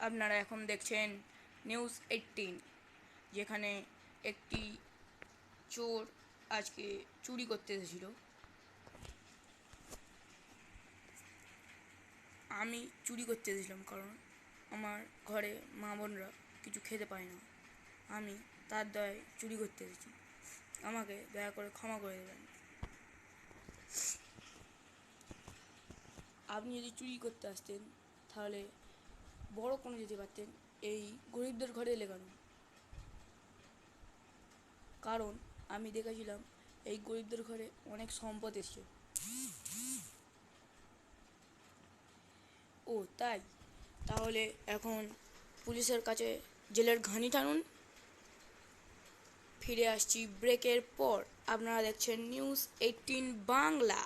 আপনারা এখন দেখছেন নিউজ 18, যেখানে একটি চোর আজকে চুরি করতে এসেছিল। আমি চুরি করতে এসেছিলাম কারণ আমার ঘরে মা বোনরা কিছু খেতে পায় না। আমি তার দয়ায় চুরি করতে এসেছি। আমাকে দয়া করে ক্ষমা করে দেবেন। আপনি যদি চুরি করতে আসতেন তাহলে বড় কোনো যেতে পারতেন, এই গরিবদের ঘরে এলে কেন? কারণ আমি দেখেছিলাম এই গরিবদের ঘরে অনেক সম্পদ এসছে। ও তাই? তাহলে এখন পুলিশের কাছে জেলের ঘানি টানুন। ফিরে আসছি ব্রেকের পর। আপনারা দেখছেন নিউজ 18 বাংলা।